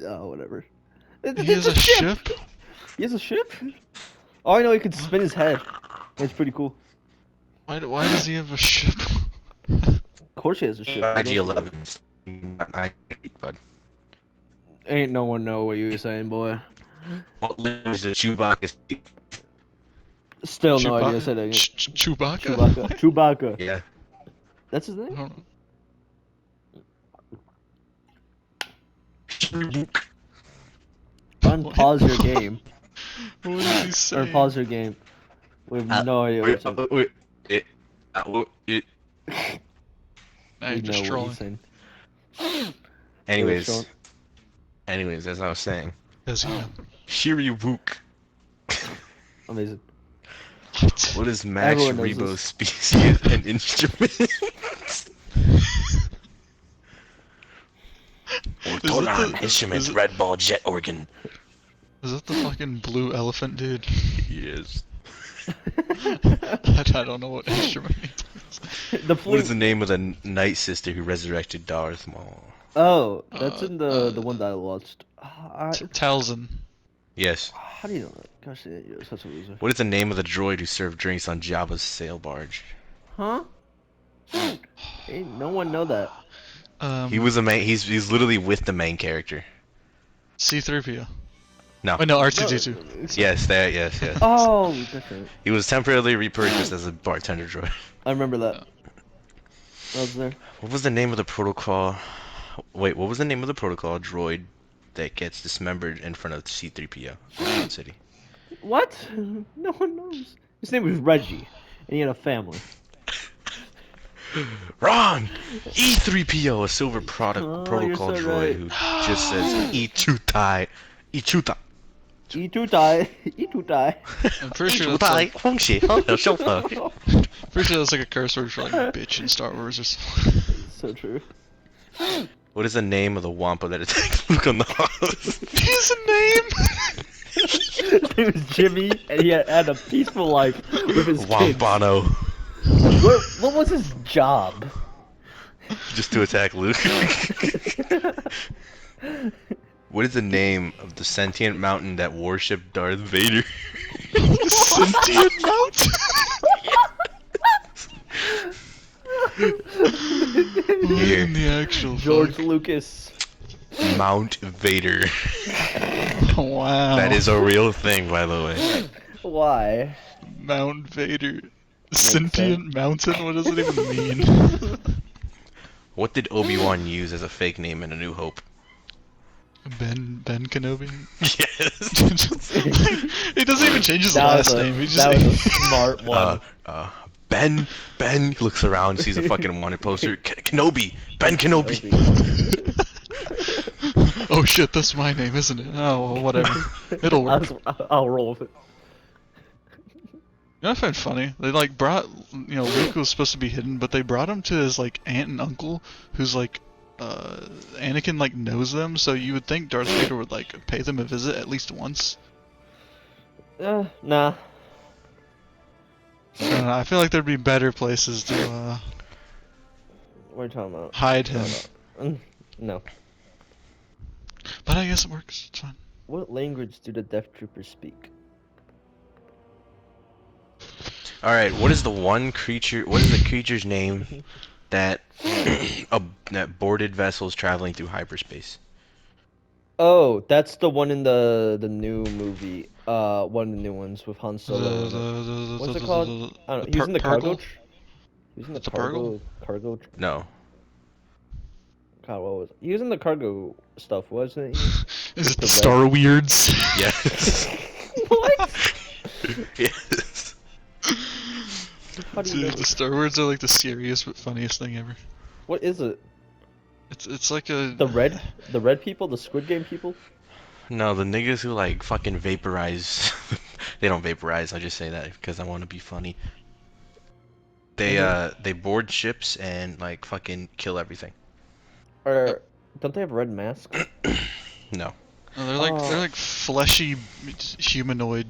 Oh, whatever. He has a ship? He has a ship? Oh, I know he can spin his head. It's pretty cool. Why does he have a ship? Of course he has a ship. IG-11. But Ain't no one know what you were saying, boy. what lives the Chewbacca? Still no idea. Said it. Chewbacca? Chewbacca. Chewbacca. Yeah. That's his I name? don't know. Unpause your game. What is he saying? Or pause your game. We have no idea what you're saying. Now We you're just know what trolling. he's saying. Anyways, as I was saying, Yes, yeah. Shiri Wook. Amazing. What is Max Everyone knows Rebo's this. species and instrument? Ortolan instrument, red ball jet organ. Is that the fucking blue elephant dude? Yes. I don't know what instrument he plays. The What flute. is the name of the Night Sister who resurrected Darth Maul? Oh, that's in the one that I watched. Talzin. Yes. How do you know that? Gosh, you're such a loser. What is the name of the droid who served drinks on Jabba's sail barge? Huh? Ain't no one know that. He was a main. He's literally with the main character. C-3PO. No. Oh no, R2-D2. Yes, that. Yes. Oh, different. He was temporarily repurchased as a bartender droid. I remember that. I was there. What was the name of the protocol? Wait, what was the name of the protocol droid that gets dismembered in front of C-3PO in Cloud City? What? No one knows. His name was Reggie, and he had a family. Wrong! E-3PO, a silver Oh, protocol you're so droid right. who just says E-Chutai. E-Chutai. E2-tie. E2-tie. I'm pretty sure that's like, E-Chutai. pretty sure that's like a curse word for like bitch in Star Wars or something. So true. What is the name of the Wampa that attacked Luke on the house? He has a name! His name was Jimmy, and he had a peaceful life with his kids. Wampano. What was his job? Just to attack Luke. What is the name of the sentient mountain that worshipped Darth Vader? Sentient mountain? Here. In the actual George fuck? Lucas. Mount Vader. Wow. That is a real thing, by the way. Why? Mount Vader. sense. Sentient mountain? What does it even mean? What did Obi-Wan use as a fake name in A New Hope? Ben Kenobi? Yes. He doesn't even change his That was last a- name. He just that was a smart one. Ben, he looks around, sees a fucking wanted poster. Kenobi, Ben Kenobi. Oh shit, that's my name, isn't it? Oh, well, whatever. It'll work. I'll roll with it. You know what I find funny? They like brought, Luke was supposed to be hidden, but they brought him to his like aunt and uncle, who's like, Anakin like knows them, so you would think Darth Vader would like pay them a visit at least once. Nah. I don't know, I feel like there'd be better places to What are you talking about? hide him. No. But I guess it works. It's fine. What language do the Death Troopers speak? Alright, what is the creature's name that that boarded vessels traveling through hyperspace? Oh, that's the one in the new movie. One of the new ones with Han Solo. in it. What's it called? I don't know. He was in the cargo. He was in the The cargo. No. God, what was? He was in the cargo stuff, wasn't he? Is it the the Star Weirds? Yes. What? Yes. How do you know? Dude, the Star Weirds are like the scariest but funniest thing ever. What is it? It's like a The red people, the Squid Game people. No, the niggas who like fucking vaporize. They don't vaporize. I just say that because I want to be funny. They board ships and like fucking kill everything. Or don't they have red masks? No. No, they're like fleshy humanoid.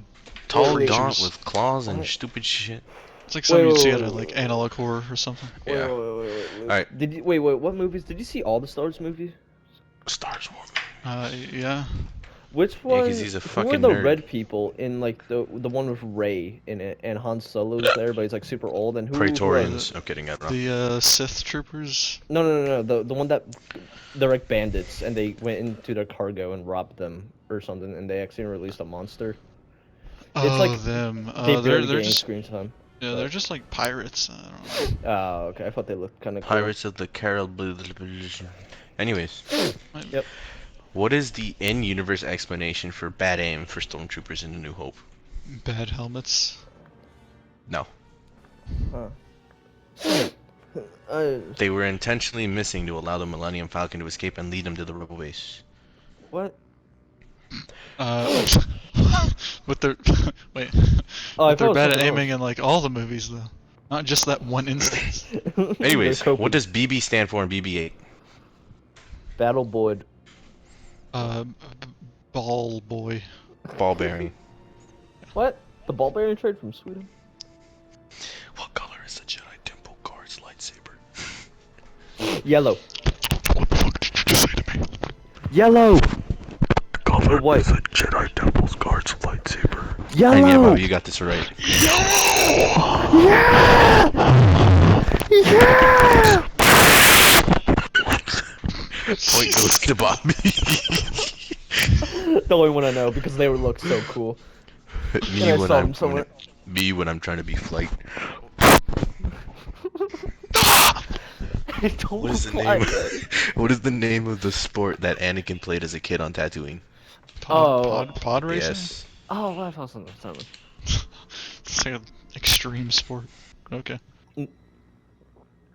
Tall wait, gaunt creatures. with claws and What? stupid shit. It's like something Wait, you'd see wait, out of wait, like wait. Analog Horror or something. Yeah. Wait. Alright. Did you wait? What movies? Did you see all the Star Wars movies? Star Wars. Yeah. Which Yeah, one? 'cause he's a Who are fucking the nerd. red people in like the one with Rey in it, and Han Solo's there, but he's like super old. And who are Praetorians. I'm kidding, I don't know. The Sith troopers. No. The one that they're like bandits, and they went into their cargo and robbed them or something, and they accidentally released a monster. Oh, like them. They barely They're get any just screen time. yeah, they're just like pirates. I don't know. Oh, okay. I thought they looked kind of cool. Pirates of the Caribbean. Anyways, Yep. what is the in-universe explanation for bad aim for stormtroopers in A New Hope? Bad helmets. No. Huh. They were intentionally missing to allow the Millennium Falcon to escape and lead them to the rebel base. What? With their wait. Oh, I But they're thought it was bad at something aiming in like all the movies though, not just that one instance. else. Anyways, They're coping. what does BB stand for in BB-8? Battle Boyd? Ball boy. Ball bearing. What? The ball bearing trade from Sweden? What color is the Jedi Temple Guard's lightsaber? Yellow. What the fuck did you just say to me? Yellow. Color Or white. is the Jedi Temple's Guard's lightsaber. Yellow. And yeah, Bob, you got this right. Yeah! Yeah! Point goes to Bobby. The only one I know because they would look so cool. Me I when saw I'm him somewhere. me when I'm trying to be flight. Don't What is the fly. name? What is the name of the sport that Anakin played as a kid on Tatooine? Pod racing. Yes. Oh, I thought something. It's like an extreme sport. Okay.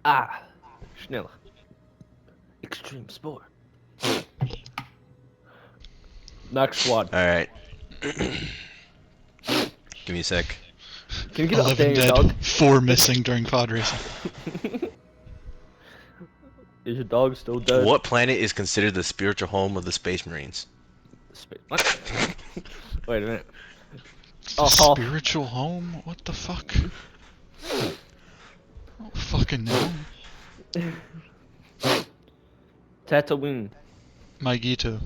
Ah, schneller. Extreme sport. Next squad. All right. Give me a sec. Can you get up 11 there, your dead, dog? 4 missing during pod racing. Is your dog still dead? What planet is considered the spiritual home of the Space Marines? What? Wait a minute. The Oh. spiritual home? What the fuck? I don't fucking know. Tatooine. We'll Magito.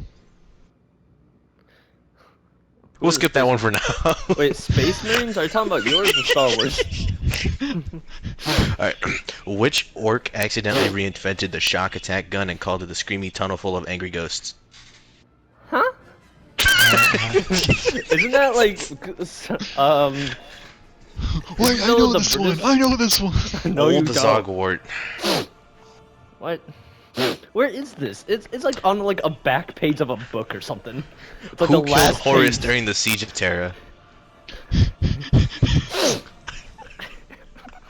What is skip that Space- one for now. Wait, Space Marines? Are you talking about yours or Star Wars? Alright. Which orc accidentally reinvented the shock attack gun and called it the screamy tunnel full of angry ghosts? Huh? Isn't that like, Wait, I No, know the this British- one. I know this one. no, you Old don't. Zogwart. What? Where is this? It's like on like a back page of a book or something. It's like Who the killed last Horus page. during the Siege of Terra?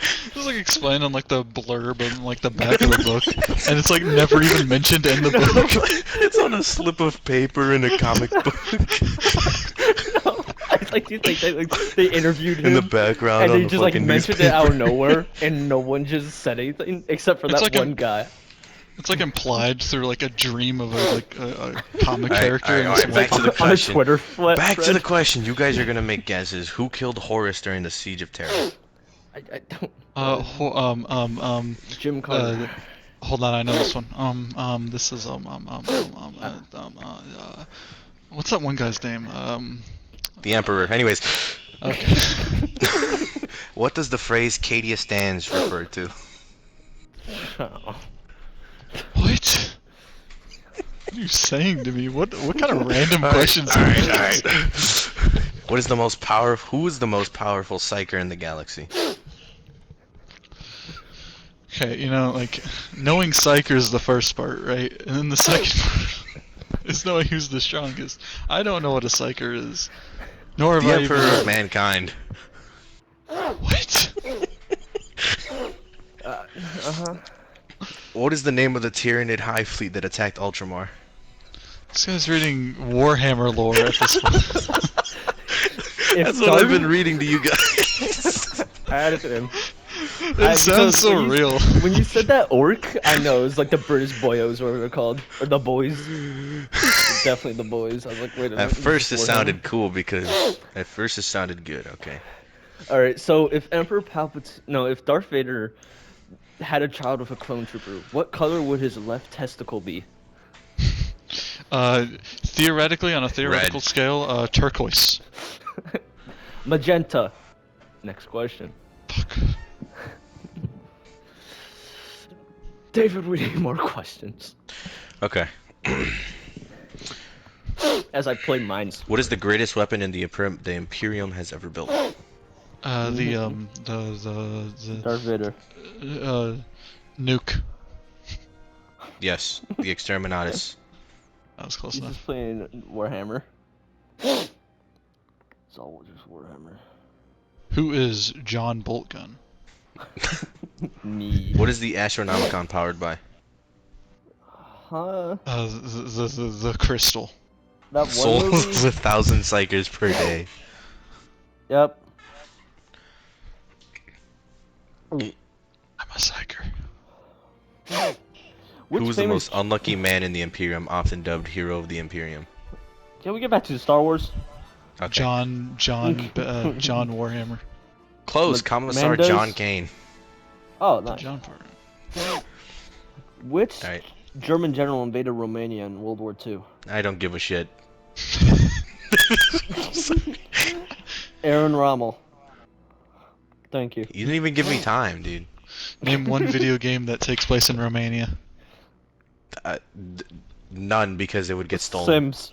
It's like explained on like the blurb on like the back of the book, and it's like never even mentioned in the book. It's on a slip of paper in a comic book. No, I like you think they interviewed him In the background and on they the just like fucking mentioned it out of newspaper. nowhere and no one just said anything except for It's that like a- one guy. It's like implied through like a dream of a comic Alright, character. alright, in alright, this back to one. the On a question. Twitter Back to thread. the question. You guys are gonna make guesses. Who killed Horus during the Siege of Terra? I don't. Jim Carter. Hold on, I know this one. This is what's that one guy's name? The Emperor. Anyways, Okay. what does the phrase Cadia stands refer to? Oh. What? What are you saying to me? What kind of random questions? are Alright, these? alright. What is the most powerful? Who is the most powerful psyker in the galaxy? Okay, you know, like knowing Psyker is the first part, right? And then the second part is knowing who's the strongest. I don't know what a Psyker is. Nor have The I Emperor even... of mankind. What? What is the name of the Tyranid High Fleet that attacked Ultramar? This guy's reading Warhammer lore at this point. That's what I've been reading to you guys. I added it in. It sounds so when you- real. When you said that orc, I know it's like the British boyos, whatever they're called, or the boys. Definitely the boys. I was like, wait a minute. At this first it is Warhammer. sounded cool because at first it sounded good. Okay. All right, so if if Darth Vader had a child with a clone trooper, what color would his left testicle be? Theoretically, on a theoretical Red. scale, turquoise. Magenta. Next question. Fuck. David, we need more questions. Okay. As I play mines. What is the greatest weapon in the Imperium has ever built? The Darth Vader. nuke. Yes, the Exterminatus. That was close He's enough. just playing Warhammer. It's all just Warhammer. Who is John Boltgun? Me. What is the Astronomicon powered by? Huh? The crystal. That one Souls movie? of 1,000 psychers per day. Yep. I'm a psyker. Which Who was the famous... most unlucky man in the Imperium, often dubbed Hero of the Imperium? Can we get back to Star Wars? Okay. John Warhammer. Close, Commissar Mendes? John Kane. Oh, nice. John part. Which Alright, German general invaded Romania in World War II? I don't give a shit. Aaron Rommel. Thank you. You didn't even give me time, dude. Name one video game that takes place in Romania. None, because it would get stolen. Sims.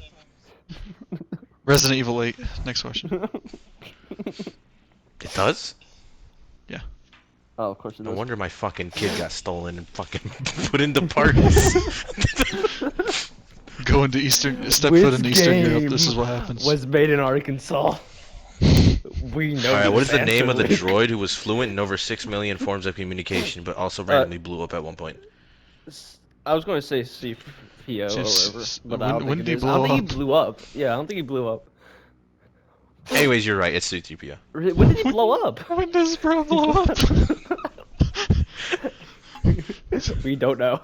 Resident Evil 8. Next question. It does? Oh, of course it No does. wonder my fucking kid got stolen and fucking put into parties. Go into Eastern, step Which foot into Eastern Europe. game This is what happens. Was made in Arkansas. We know. Alright, what is this the name of the answer, Luke. droid who was fluent in over 6 million forms of communication, but also randomly blew up at one point? I was going to say C-PO or Just- whatever, but I don't when think did it he is. I don't blow think up? he blew up. Yeah, I don't think he blew up. Anyways, you're right, it's C-3PO. When did he blow up? When does bro blow up? We don't know.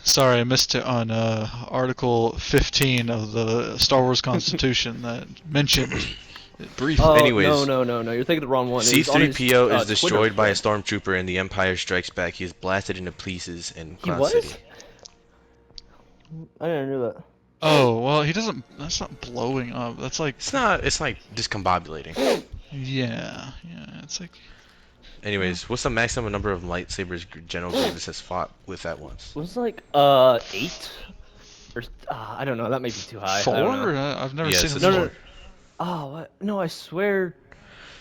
Sorry, I missed it on Article 15 of the Star Wars Constitution that mentioned it briefly. Oh, Anyways. no, you're thinking the wrong one. It was on his, C-3PO is Twitter destroyed by a thread. stormtrooper and the Empire Strikes Back. He is blasted into pieces in He Cloud was? City. I didn't know that. Oh, well, he doesn't. That's not blowing up. That's like. It's like discombobulating. Yeah, it's like. Anyways, what's the maximum number of lightsabers General Grievous has fought with at once? It was like 8, or I don't know. That may be too high. I don't know. 4? I've never Yes, seen it's him. No, four. no. Oh, what? No, I swear.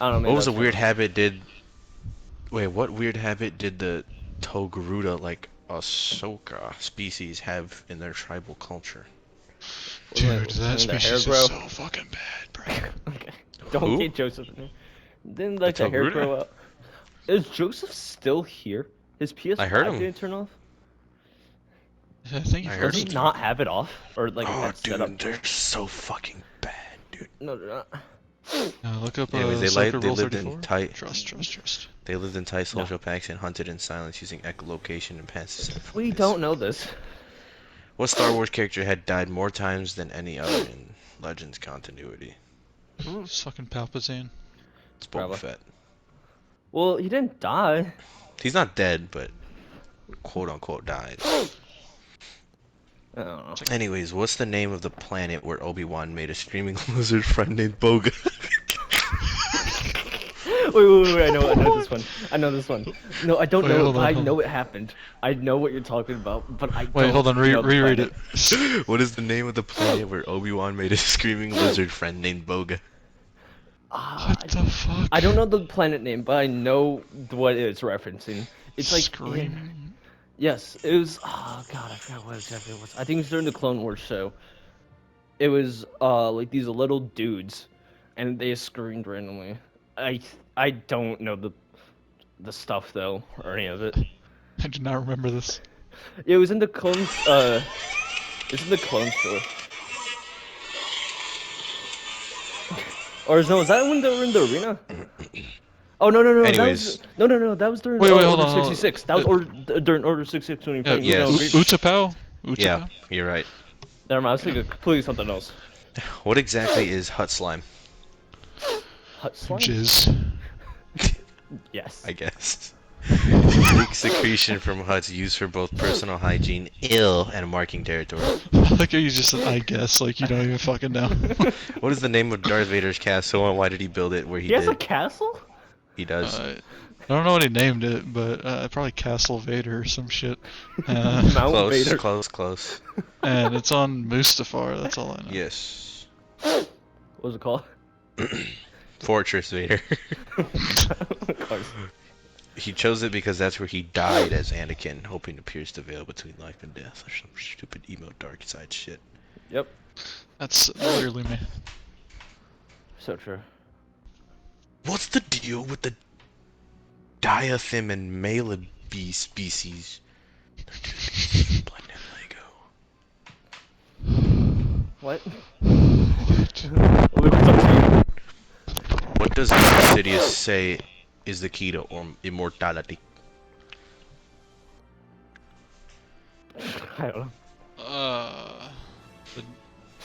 I don't know. What was a weird habit did... Wait, what weird habit did the Togruta, like Ahsoka species, have in their tribal culture? Dude, that Didn't their species hair is grow? so fucking bad, bro. Okay. Don't Who? get Joseph in there. Didn't like the hair Togruta? grow out? Is Joseph still here? His PS5 I heard him. didn't turn off? I think I he heard Does he him. not have it off? Or like Oh, that's set up? dude, they're so fucking bad, dude. No, they're not. Look up Anyways, they Ahsoka lived Rule in 34. tight. Trust. They lived in tight social packs and hunted in silence using echolocation and passive. We don't know this. What Star Wars character had died more times than any other in Legends continuity? It's fucking Palpatine. It's Boba Probably. Fett. Well, he didn't die. He's not dead, but quote unquote died. I don't know. Anyways, what's the name of the planet where Obi-Wan made a screaming lizard friend named Boga? Wait, I know this one. I know this one. No, I don't Wait, know it, hold but on, I hold know it happened. I know what you're talking about, but I Wait, don't hold on. know the Reread planet. it. What is the name of the planet where Obi-Wan made a screaming lizard friend named Boga? What the fuck? I don't know the planet name, but I know what it's referencing. It's like Screaming. Yes, it was. Oh god, I forgot what exactly it was. I think it was during the Clone Wars show. It was like these little dudes, and they screamed randomly. I don't know the stuff though, or any of it. I do not remember this. It was in the clone. It's in the Clone show. Or no, is that when they were in the arena? Oh no. Anyways. That was during Wait, Order hold on, hold on. 66. That was during Order 66 when you Yeah, played. yes. Utapau? Yeah, you're right. Never mind. I was thinking completely something else. What exactly is Hut Slime? Hut slime? Jizz. Yes. I guess. Thick secretion from huts used for both personal hygiene, ill, and marking territory. Like you just said, I guess, like you don't even fucking know. What is the name of Darth Vader's castle and why did he build it where he He has a did? castle? He does. I don't know what he named it, but probably Castle Vader or some shit. Mount Close, Vader. close. And it's on Mustafar. That's all I know. Yes. What was it called? Fortress Vader. Of course. He chose it because that's where he died as Anakin, hoping to pierce the veil between life and death, or some stupid emo dark side shit. Yep. That's literally me. So true. What's the deal with the Diathym and Malabi species? They're two species of blend in Lego. What? Luke, what's up to What does Sidious say is the key to immortality? you? I don't know.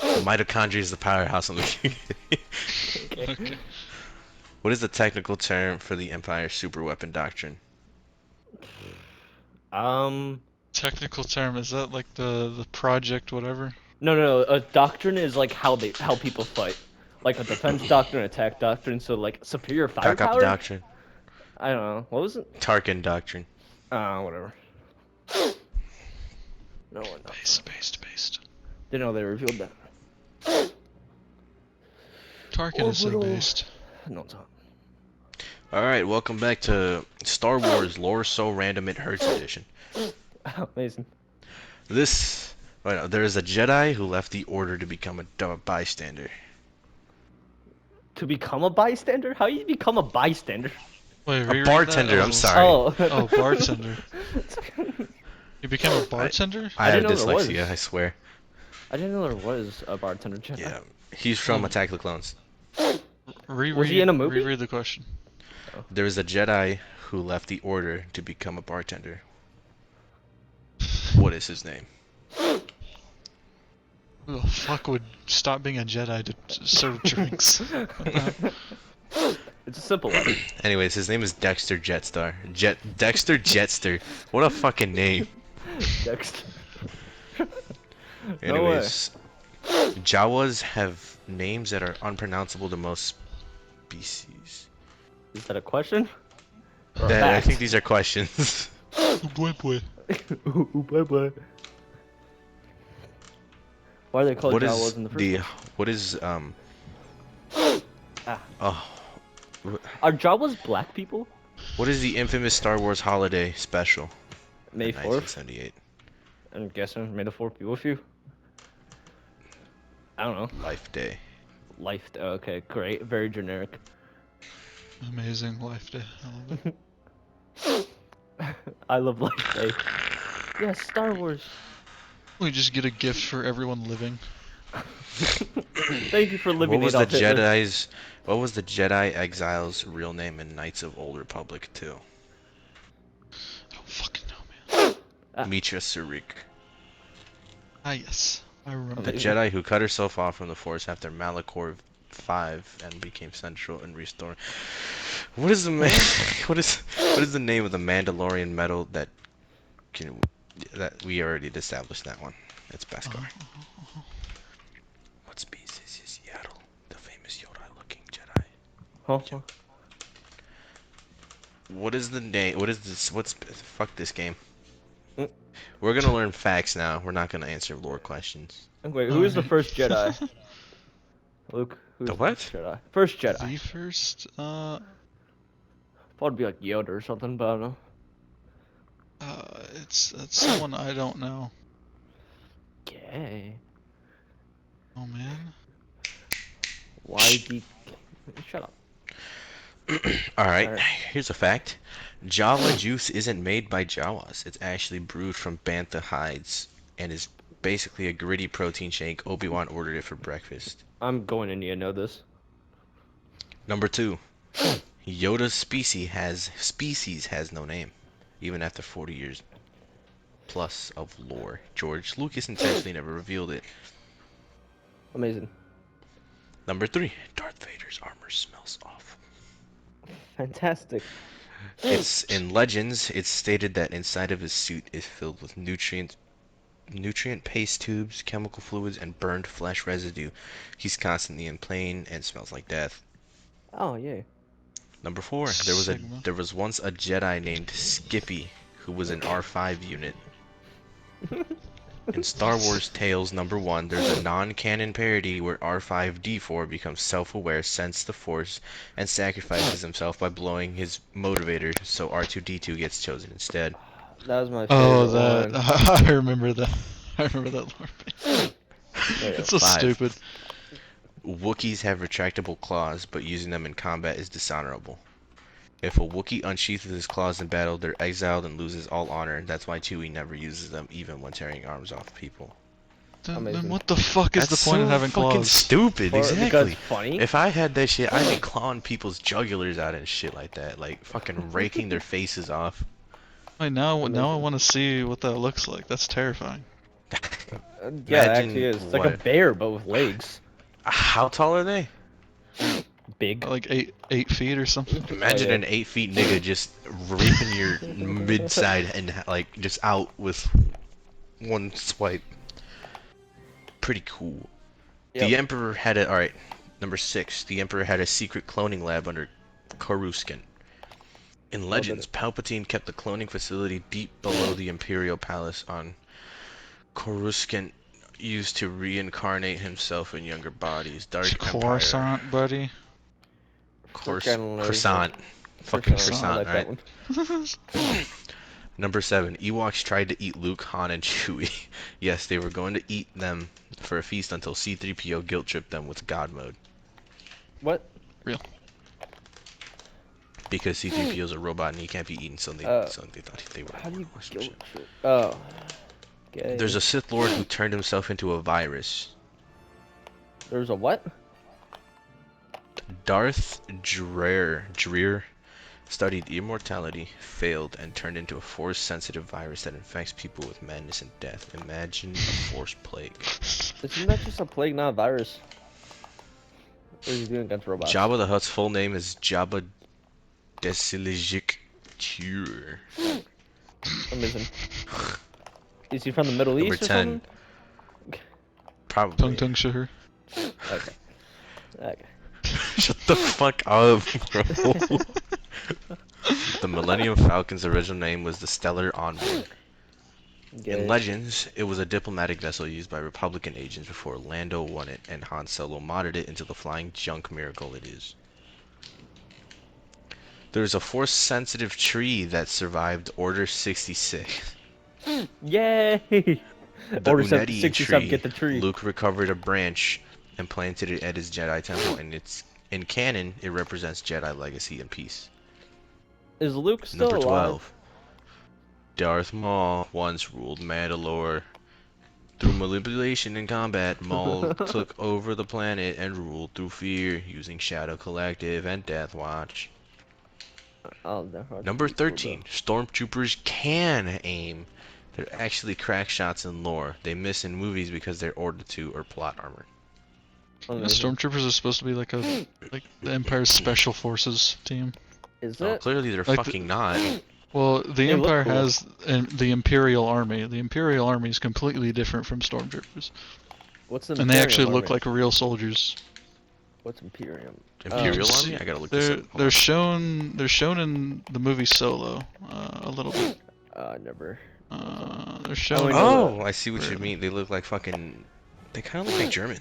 The mitochondria is the powerhouse on the Okay. Okay. What is the technical term for the Empire's superweapon doctrine? Technical term, is that like the project whatever? No. A doctrine is like how people fight. Like a defense doctrine, attack doctrine. So like superior Back up firepower. doctrine. I don't know. What was it? Tarkin doctrine. Whatever. No one knows. Based. Didn't know they revealed that. Tarkin is so Orbital. based. No, it's not. Alright, welcome back to Star Wars Lore So Random It Hurts Edition. Amazing. There is a Jedi who left the Order to become a bystander. To become a bystander? How do you become a bystander? Wait, A reread bartender, that? I'm sorry. Oh. Oh, bartender. You became a bartender? I I have didn't know there was. dyslexia, I swear. I didn't know there was a bartender Jedi. Yeah, he's from Attack of the Clones. Reread, Was he in a movie? Reread the question. There is a Jedi who left the Order to become a bartender. What is his name? Who the fuck would stop being a Jedi to serve drinks? It's a simple one. Anyways, his name is Dexter Jetstar. Dexter Jetster. What a fucking name. Dexter. Anyways, Jawas have names that are unpronounceable to most species. Is that a question? Or a I fact? think these are questions. Boy. Ooh, bye. Why are they called What Jawas is in the first the place? what is oh Are Jawas black people? what is the infamous Star Wars holiday special? May in 4th? 1978. I'm guessing May the 4th be with you. I don't know. Life Day. Life. Okay, great. Very generic. Amazing life day. I love it. I love Life Day. Yes, Star Wars. We just get a gift for everyone living. Thank you for living What was Adolf the Hitler. Jedi's? What was the Jedi Exile's real name in Knights of Old Republic 2? I don't fucking know, man. Mitra Surik. Ah, yes. I remember. The Amazing. Jedi who cut herself off from the Force after Malachor 5 and became central in restoring. What is the what is the name of the Mandalorian medal that we already established that one? It's Beskar. What species is Yaddle, the famous Yoda-looking Jedi? Huh? What is the name? What is this? Fuck this game. Mm. We're gonna learn facts now. We're not gonna answer lore questions. Wait, who is the Alright. first Jedi? Luke, who's The the what? first Jedi? First Jedi. The first, Probably be like Yoda or something, but I don't know. it's someone I don't know. Gay. Oh man. YD. Shut up. Alright, Alright. here's a fact. Java juice isn't made by Jawas. It's actually brewed from bantha hides and is basically a gritty protein shake. Obi-Wan ordered it for breakfast. I'm going to need to know this. Number 2. Yoda's species has no name, even after 40 years plus of lore. George Lucas intentionally never revealed it. Amazing. Number 3. Darth Vader's armor smells awful. Fantastic. It's in Legends. It's stated that inside of his suit is filled with nutrient paste tubes, chemical fluids, and burned flesh residue. He's constantly in pain and smells like death. Oh yeah. Number 4. Sigma. There was once a Jedi named Skippy who was an R5 unit. In Star Wars Tales number 1, there's a non-canon parody where R5-D4 becomes self-aware, senses the Force, and sacrifices himself by blowing his motivator, so R2-D2 gets chosen instead. That was my Oh, favorite that one. I remember that. I remember that lore base. It's so 5. stupid. Wookiees have retractable claws, but using them in combat is dishonorable. If a Wookiee unsheathes his claws in battle, they're exiled and loses all honor. That's why Chewie never uses them, even when tearing arms off people. Then Amazing. what the fuck is That's the point of so having fucking claws? stupid, Because exactly. funny. If I had that shit, I'd be clawing people's jugulars out and shit like that, like fucking raking their faces off. Wait, now I Amazing. want to see what that looks like. That's terrifying. Yeah, it Imagine actually is. It's like a what? bear, but with legs. How tall are they? Big. Like 8 feet or something. Imagine yeah. an 8 feet nigga just ripping your mid side and like just out with one swipe. Pretty cool. The Yep. Emperor had a alright. Number 6. The Emperor had a secret cloning lab under Coruscant. In Legends, Palpatine kept the cloning facility deep below the Imperial Palace on Coruscant, used to reincarnate himself in younger bodies. Dark Empire. Coruscant, buddy. Croissant. Fucking Croissant, I croissant, like that right? one. Number 7. Ewoks tried to eat Luke, Han, and Chewie. Yes, they were going to eat them for a feast until C-3PO guilt-tripped them with God mode. What? Because C-3PO is a robot and he can't be eaten, so they thought they were. How do you or some guilt shit. trip? Oh. Okay. There's a Sith Lord who turned himself into a virus. There's a what? Darth Dreer studied immortality, failed, and turned into a force-sensitive virus that infects people with madness and death. Imagine a force plague. Isn't that just a plague, not a virus? What are you doing against robots? Jabba the Hutt's full name is Jabba Desilajik Tur. Amazing. Is he from the Middle Number East or 10. something? Probably. Tung Sugar. Okay. Okay. Shut the fuck up, bro. The Millennium Falcon's original name was the Stellar Envoy. Okay. In Legends, it was a diplomatic vessel used by Republican agents before Lando won it and Han Solo modded it into the flying junk miracle it is. There's a force-sensitive tree that survived Order 66. Yay! The Order Unetti 67, tree. get the tree. Luke recovered a branch and planted it at his Jedi temple, and in canon, it represents Jedi legacy and peace. Is Luke still Number alive? 12. Darth Maul once ruled Mandalore. Through manipulation and combat, Maul took over the planet and ruled through fear, using Shadow Collective and Death Watch. Oh, they're hard to Number beat, cool, 13. Stormtroopers can aim. They're actually crack shots in lore. They miss in movies because they're ordered to or plot armor. though. The Amazing. Stormtroopers are supposed to be like the Empire's special forces team. Is Oh, it? clearly they're Like the- fucking not. Well, the They look Empire cool. has the Imperial Army. The Imperial Army is completely different from Stormtroopers, What's the and they actually Imperium look Army? like real soldiers. What's Imperium? Imperial see, Army? I gotta look this up. They're shown in the movie Solo a little bit. Never. They're shown. know Oh, I see what you mean. They look like fucking. They kind of look like German.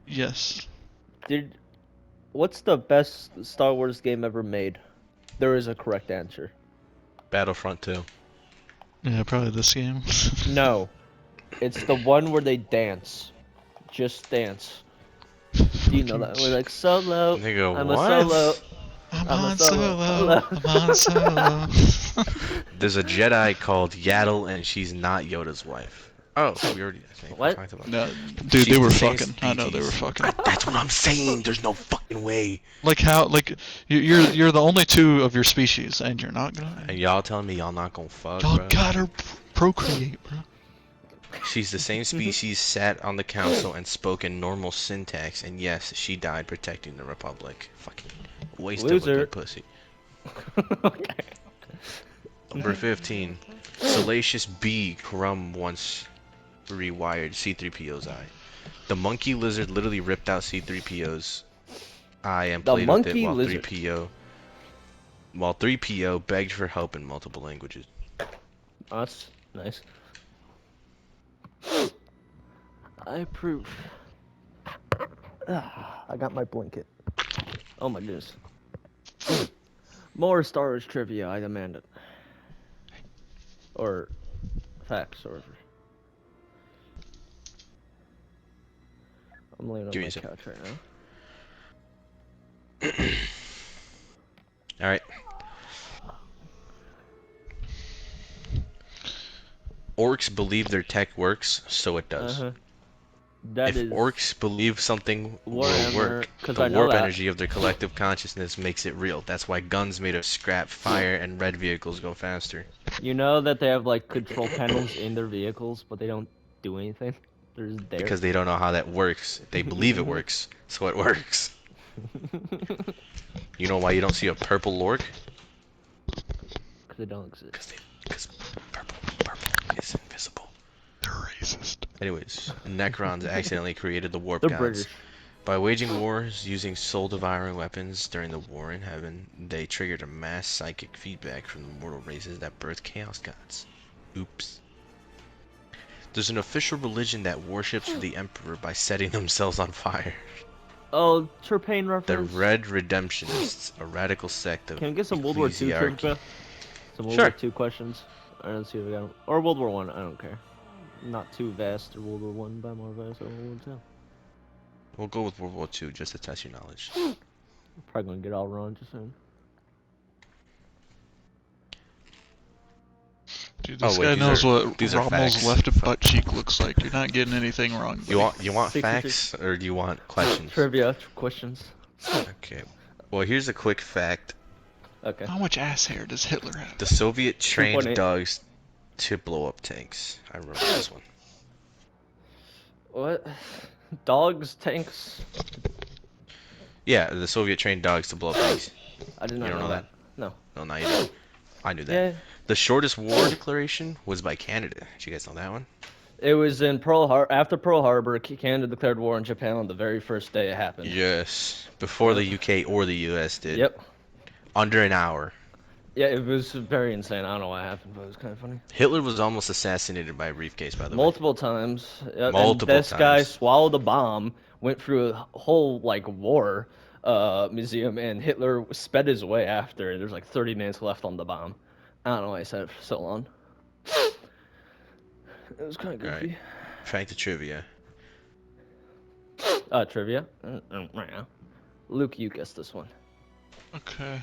Yes. What's the best Star Wars game ever made? There is a correct answer. Battlefront 2. Yeah, probably this game. No. It's the one where they dance. Just dance. Do you know that? We're like, Solo. And they go, I'm what? a Solo. I'm I'm a on solo. solo. I'm on solo. There's a Jedi called Yaddle, and she's not Yoda's wife. Oh, we already I think we What? talked about No, that. dude, they She's were the same fucking. I know they were species. fucking. That's what I'm saying. There's no fucking way. Like how? Like you're the only two of your species, and you're not gonna. And y'all telling me y'all not gonna fuck, Y'all bro? gotta procreate, bro. She's the same species, sat on the council, and spoke in normal syntax. And yes, she died protecting the Republic. Fucking waste of a Loser. good pussy. Okay. Number 15. Salacious bee Crumb once rewired C-3PO's eye. The monkey lizard literally ripped out C-3PO's eye and The played with it monkey lizard. 3PO begged for help in multiple languages. Oh, that's nice. I approve. I got my blanket. Oh my goodness. More Star Wars trivia, I demand it. Or facts, or... I'm laying on Give me my a sec. couch right now. Alright. Orcs believe their tech works, so it does. That If is orcs believe something will Warhammer, work, 'cause the I know warp that. energy of their collective consciousness makes it real. That's why guns made of scrap, fire, and red vehicles go faster. You know that they have like control panels in their vehicles, but they don't do anything. They're just there. Because they don't know how that works. They believe it works, so it works. You know why you don't see a purple lork? Because they don't exist. Because purple is invisible. They're racist. Anyways, Necrons accidentally created the warp They're gods. British. By waging wars using soul-devouring weapons during the War in Heaven, they triggered a mass psychic feedback from the mortal races that birthed chaos gods. Oops. There's an official religion that worships the Emperor by setting themselves on fire. Oh, Turpain The reference. Red Redemptionists, a radical sect of Can we get some World War II ecclesiarchy. trivia? Some World Sure. War II questions. Alright, let's see if we got them. Or World War I don't care. Not too vast or World War One, but more vast or World War II. We'll go with World War II just to test your knowledge. Probably gonna get all wrong just soon. Dude, this Oh, wait, guy these knows are- what these are Rommel's facts. left butt cheek looks like. You're not getting anything wrong. You buddy. want 63. facts or do you want questions? Trivia questions. Okay. Well, here's a quick fact. Okay. How much ass hair does Hitler have? The Soviet trained 2.8. dogs to blow up tanks. I remember this one. What? Dogs, tanks? Yeah, the Soviet trained dogs to blow up tanks. I did not You don't know that? No. No, now you do. I knew that. Yeah. The shortest war declaration was by Canada. Did you guys know that one? It was in after Pearl Harbor, Canada declared war on Japan on the very first day it happened. Yes. Before the UK or the US did. Yep. Under an hour. Yeah, it was very insane. I don't know what happened, but it was kind of funny. Hitler was almost assassinated by a briefcase, by the way. Multiple times. Yep, Multiple and this guy times. swallowed a bomb, went through a whole like war museum, and Hitler sped his way after. There's like 30 minutes left on the bomb. I don't know why I said it for so long. It was kind of Alright. goofy. Fact of trivia. Trivia. Luke, you guessed this one. Okay.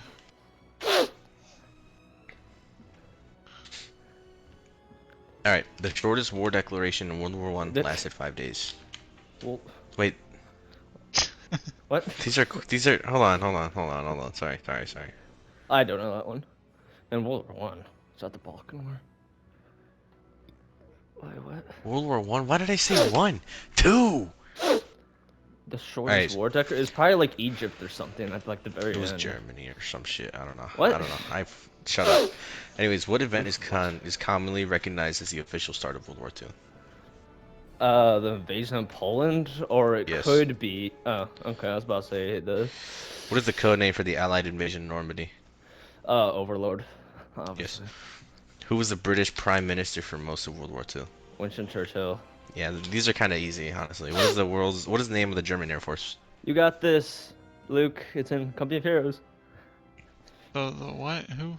Alright, the shortest war declaration in World War One The- lasted 5 days. Well, Wait, what? these are hold on. Sorry. I don't know that one. And World War One. Is that the Balkan War? Wait, what? World War One? Why did I say 1? 2! The shortest Alright. war declaration is probably like Egypt or something at like the very It was end. Germany or some shit. I don't know. What? I don't know. Shut up. Anyways, what event is commonly recognized as the official start of World War II? The invasion of Poland, or it Yes. could be. Oh, okay. I was about to say the What is the code name for the Allied invasion of Normandy? Overlord. Obviously. Who was the British Prime Minister for most of World War II? Winston Churchill. Yeah, these are kind of easy, honestly. What is the name of the German Air Force? You got this, Luke. It's in Company of Heroes. The what? Who?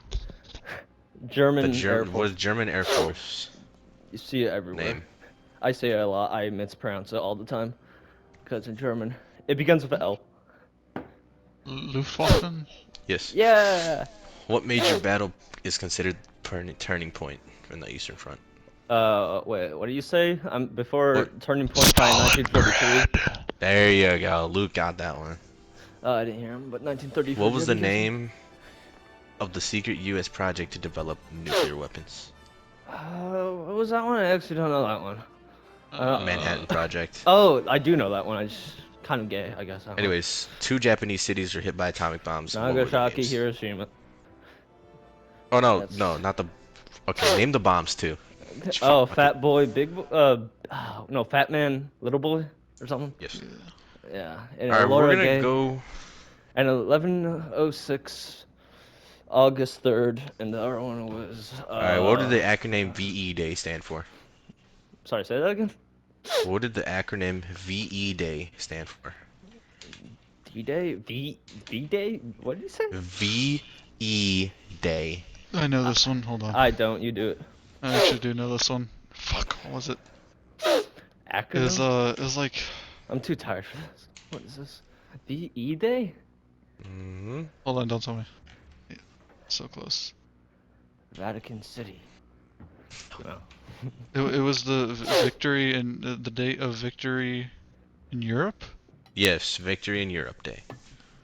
German The Air What Force. is German Air Force You see it everywhere. name? I say it a lot. I mispronounce it all the time because in German it begins with an L. Luftwaffe? Yes. Yeah. What major battle is considered turning point in the Eastern Front? Wait. What do you say? Before What? turning point by 1933. There you go. Luke got that one. I didn't hear him, but 1933. What was the begins- name of the secret U.S. project to develop nuclear weapons? What was that one? I actually don't know that one. Manhattan Project. Oh, I do know that one. I just kind of gay, I guess. I don't know. Anyways, 2 Japanese cities were hit by atomic bombs. What were the Nagasaki, names? Hiroshima. Oh no, That's- no, not the. Okay, name the bombs too. Oh, Fuck it. Fat Boy, Big Boy. No, Fat Man, Little Boy, or something. Yes. Yeah, and All right, we're Laura gonna Gay. go. And 1106, August 3rd, and the other one was. All right, what did the acronym VE Day stand for? Sorry, say that again. What did the acronym VE Day stand for? D-Day, V-Day. What did you say? VE Day. I know this one. Hold on. I don't. You do it. I actually do know this one. Fuck, what was it? Acronym. It was like. I'm too tired for this. What is this? VE Day. Hmm. Hold on, don't tell me. Yeah, so close. Vatican City. No. It was the victory and the date of victory in Europe. Yes, Victory in Europe Day.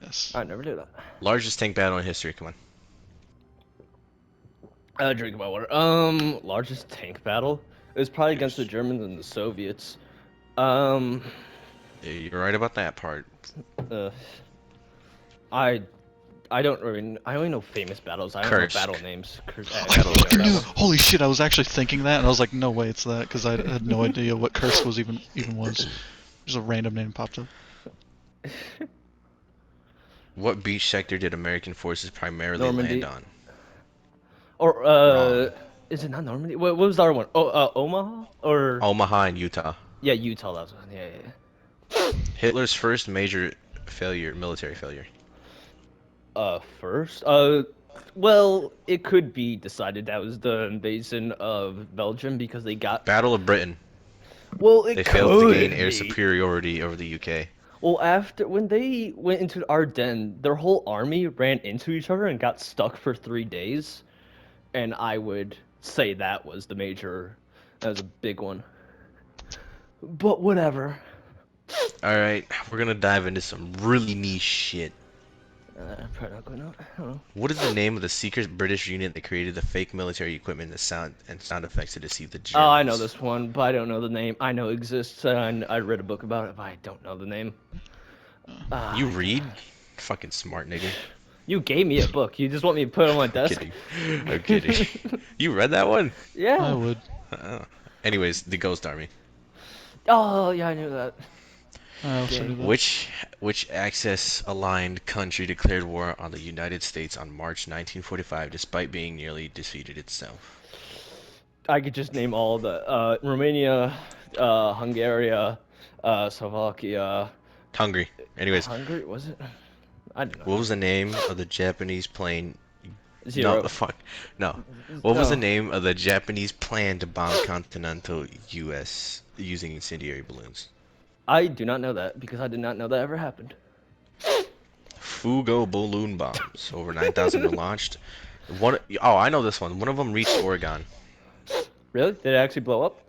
Yes. I never knew that. Largest tank battle in history. Come on. Drink my water. Largest tank battle. It was probably against the Germans and the Soviets. Yeah, you're right about that part. Uh, I don't really. I only know famous battles. I don't know Kursk. battle names. I fucking knew that. Holy shit! I was actually thinking that, and I was like, no way, it's that, because I had no idea what Kursk was even was. Just a random name popped up. What beach sector did American forces primarily Normandy. land on? Or Wrong. is it not Normandy? What was the other one? Oh, Omaha or Omaha in Utah. yeah, Utah. That was one. Yeah. Hitler's first major failure, military failure. First. Well, it could be decided that was the invasion of Belgium because they got. Battle of Britain. Well, it They could failed to gain air be. superiority over the UK. Well, after when they went into Ardennes, their whole army ran into each other and got stuck for 3 days, and I would say that was the major. That was a big one. But whatever. Alright, we're gonna dive into some really niche shit. Probably not going out. I don't know. What is the name of the secret British unit that created the fake military equipment and sound effects to deceive the Germans? Oh, I know this one, but I don't know the name. I know it exists, and I read a book about it, but I don't know the name. You read? Fucking smart nigga. You gave me a book. You just want me to put it on my I'm desk? kidding. I'm kidding. You read that one? I Yeah. would. Anyways, the Ghost Army. Oh, yeah, I knew that. I also knew that. Which Axis-aligned country declared war on the United States on March 1945 despite being nearly defeated itself? I could just name all the Romania, Hungary, Slovakia. Hungary. Anyways, Hungary, was it? I don't know. what was the name of the Japanese plane? Zero. No, the fuck. No. What was the No. name of the Japanese plan to bomb continental U.S. using incendiary balloons? I do not know that because I did not know that ever happened. Fugo balloon bombs. Over 9,000 were launched. Oh, I know this one. One of them reached Oregon. Really? Did it actually blow up?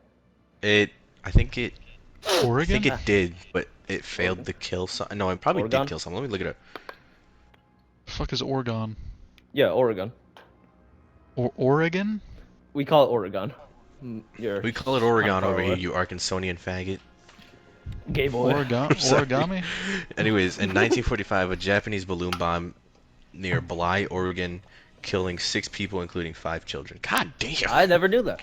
I think it Oregon? did, but it failed to kill some. No, it probably Oregon? did kill some. Let me look it up. Fuck is Oregon? Yeah, Oregon. Or Oregon? We call it Oregon. We call it Oregon far over here, away. you Arkansonian faggot. Gay boy. Sorry. Origami? Anyways, in 1945, a Japanese balloon bomb near Bly, Oregon, killing 6 people, including 5 children. God damn. I never knew that.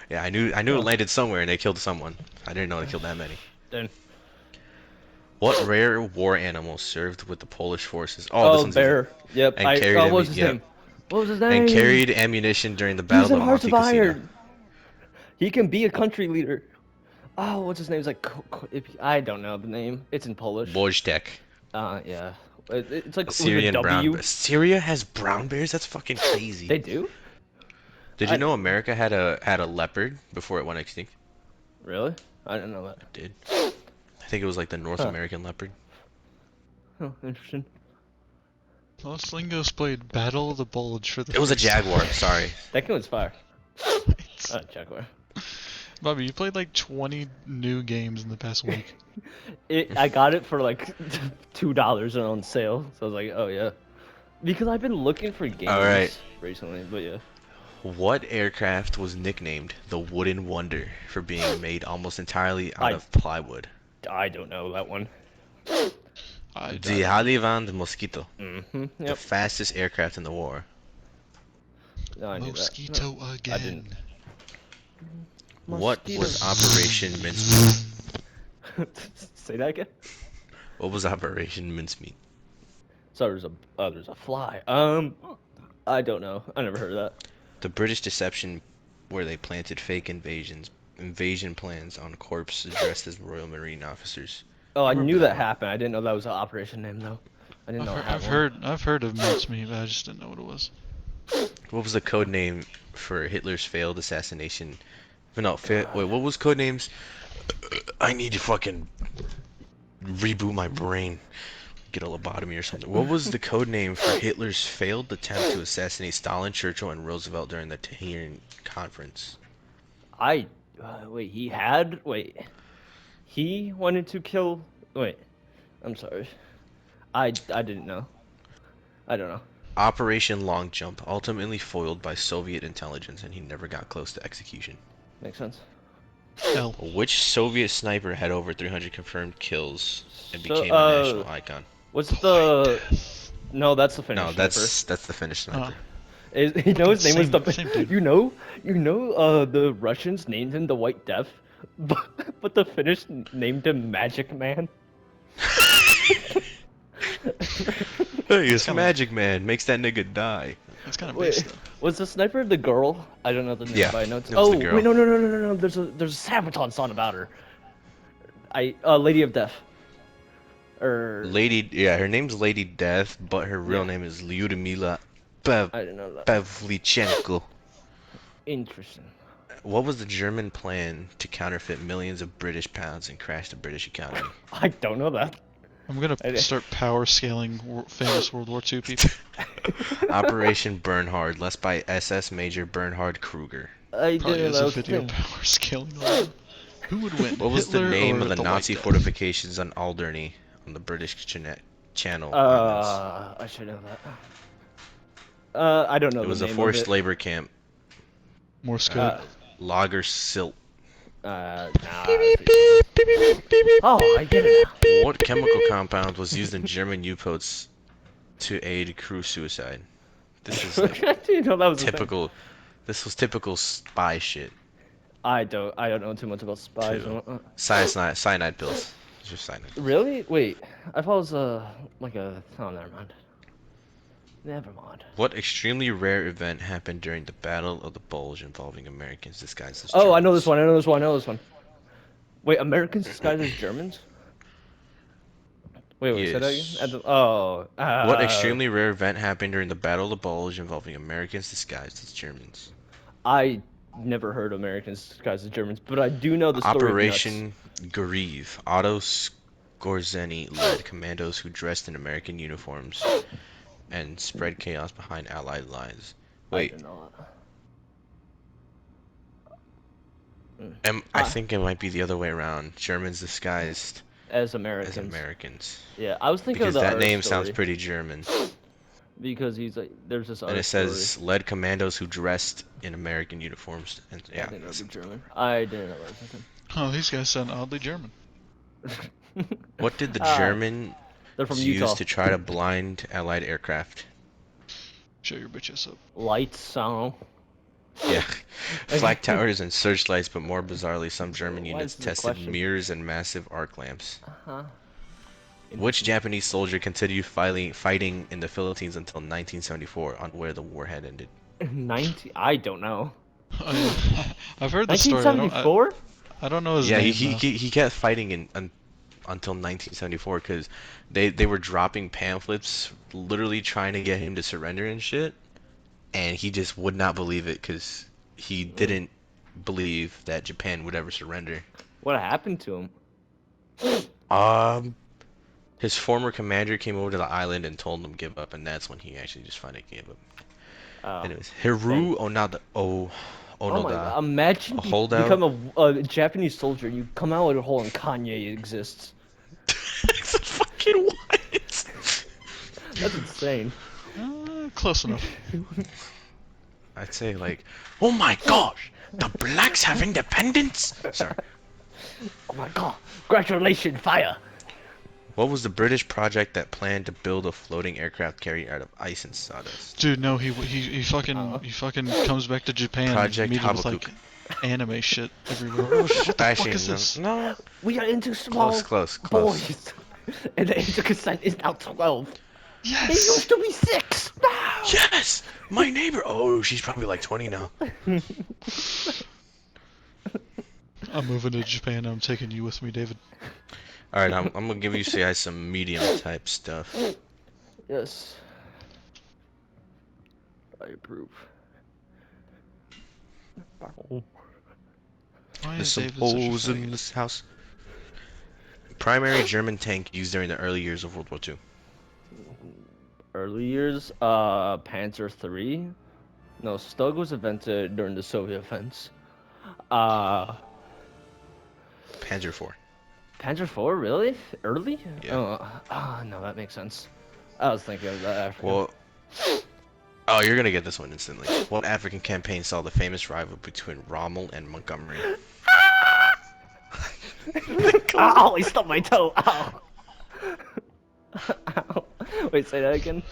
Yeah, I knew it landed somewhere and they killed someone. I didn't know they killed that many. Then. What rare war animal served with the Polish forces? Oh, this Oh, one's bear. Yep. And carried what was his yeah. name? What was his name? and carried ammunition during the He was Battle in of Hearts Monte of Cassino. Iron. He can be a country leader. Oh, what's his name? It's like I don't know the name. It's in Polish. Wojtek. Yeah. It's like with a Syrian brown W. bear. Syria has brown bears? That's fucking crazy. They do? Did you know America had a leopard before it went extinct? Really? I didn't know that. It did. I think it was like the North Huh. American leopard. Oh, interesting. Los Lingos played Battle of the Bulge for the It was a first time. jaguar, sorry. That game was fire. Jaguar. Bobby, you played like 20 new games in the past week. I got it for like $2 and on sale, so I was like, oh yeah. Because I've been looking for games Alright. recently, but yeah. What aircraft was nicknamed the Wooden Wonder for being made almost entirely out I- of plywood? I don't know that one. I The Halivand Mosquito, Mm-hmm. the Yep. fastest aircraft in the war. No, I knew that. Mosquito again. didn't. What was Mosquitoes. Operation Mincemeat? Say that again. What was Operation Mincemeat? So there's a fly. I don't know. I never heard of that. The British deception where they planted fake invasion plans on corpses dressed as Royal Marine officers. Oh, I Remember knew that that one? happened. I didn't know that was an operation name though. I didn't know it had one. I've heard of mincemeat, but I just didn't know what it was. What was the code name for Hitler's failed assassination? No, wait, what was code names? I need to fucking reboot my brain. Get a lobotomy or something. What was the code name for Hitler's failed attempt to assassinate Stalin, Churchill, and Roosevelt during the Tehran Conference? Wait. He wanted to kill. Wait. I'm sorry. I didn't know. I don't know. Operation Long Jump, ultimately foiled by Soviet intelligence, and he never got close to execution. Makes sense. Hell. Which Soviet sniper had over 300 confirmed kills and So, became a national icon? What's the? No, that's the Finnish No, that's the Finnish sniper. You know his name was Same the. dude. You know. The Russians named him the White Death, but the Finnish named him Magic Man. Hey, it's Magic Man makes that nigga die. That's kind of Wait, based though. was the sniper the girl? I don't know the name, Yeah, but I know it's. it was Oh the girl. wait, no. There's a Sabaton song about her. Lady of Death. Her name's Lady Death, but her real name is Lyudmila I didn't know that. Pavlichenko. Interesting. What was the German plan to counterfeit millions of British pounds and crash the British economy? I don't know that. I'm gonna start power scaling famous World War II people. Operation Bernhard, led by SS Major Bernhard Kruger. I Probably didn't has know a that was a video thing. power scaling on them. Who would win? What was Hitler the name or of the White Nazi Death? fortifications on Alderney on the British Channel Islands? I should know that. I don't know It the was a name forced of it. labor camp. Morse code. Lager Silt. Nah. Oh, I get it now. What chemical compound was used in German U-boats to aid crew suicide? This is like I didn't know that was a thing. typical. This was typical spy shit. I don't know too much about spies. Two. And Cyanide pills. It's just cyanide. Really? Wait, I thought it was like a. Oh, never mind. Never mind. What extremely rare event happened during the Battle of the Bulge involving Americans disguised as Oh, I know this Germans? one. Wait, Americans disguised as Germans? Wait, say that again? Yes. What extremely rare event happened during the Battle of the Bulge involving Americans disguised as Germans? I never heard Americans disguised as Germans, but I do know the story of Operation Grieve. Otto Skorzeny led commandos who dressed in American uniforms and spread chaos behind Allied lines. I Wait, didn't know that. I think it might be the other way around. Germans disguised As Americans. as Americans. Yeah, I was thinking Because of the that Earth name story, sounds pretty German. because he's like, there's this And other it says led commandos who dressed in American uniforms. And story. yeah, I didn't know it was German. I didn't know that was Oh, these guys sound oddly German. something. what did the Ah, Germans They're from use Utah. to try to blind Allied aircraft? Show your bitches up. Lights, I don't know. Yeah, flak towers and searchlights, but more bizarrely, some German Why units is this a tested question? mirrors and massive arc lamps. Uh-huh. Which Japanese soldier continued fighting in the Philippines until 1974, on where the war had ended? 19? I don't know. Oh, yeah. I've heard the story. I 1974? don't know his Yeah, name. he kept fighting until 1974 because they were dropping pamphlets, literally trying to get him to surrender and shit, and he just would not believe it because he didn't believe that Japan would ever surrender. What happened to him? His former commander came over to the island and told him to give up, and that's when he actually just finally gave up. Oh. Anyways, Hiru Onoda. Oh my Onoda. god, imagine A you holdout? become a Japanese soldier, you come out with a hole and Kanye exists. It's fucking what? That's insane. Close enough. I'd say like, oh my gosh, the blacks have independence. Sorry. Oh my god, congratulations, fire! What was the British project that planned to build a floating aircraft carrier out of ice and sawdust? Dude, no, he fucking comes back to Japan Project immediately with like Habakuk. anime shit everywhere. Oh, what the fuck Actually, is this? no. We are into small Close. boys, and the age of consent is now 12. It Yes. used to be 6. No. Yes! My neighbor! Oh, she's probably like 20 now. I'm moving to Japan. I'm taking you with me, David. Alright, I'm gonna give you guys some medium type stuff. Yes. I approve. Why There's is some David such a holes in faggot? this house. Primary German tank used during the early years of World War II. Early years, Panzer III. No, Stug was invented during the Soviet offense. Uh, Panzer IV. Panzer IV, really? Early? Yeah. No, that makes sense. I was thinking of that African. Well, oh, you're gonna get this one instantly. What African campaign saw the famous rival between Rommel and Montgomery? Ow, he stubbed my toe. Ow. Ow. Wait, say that again.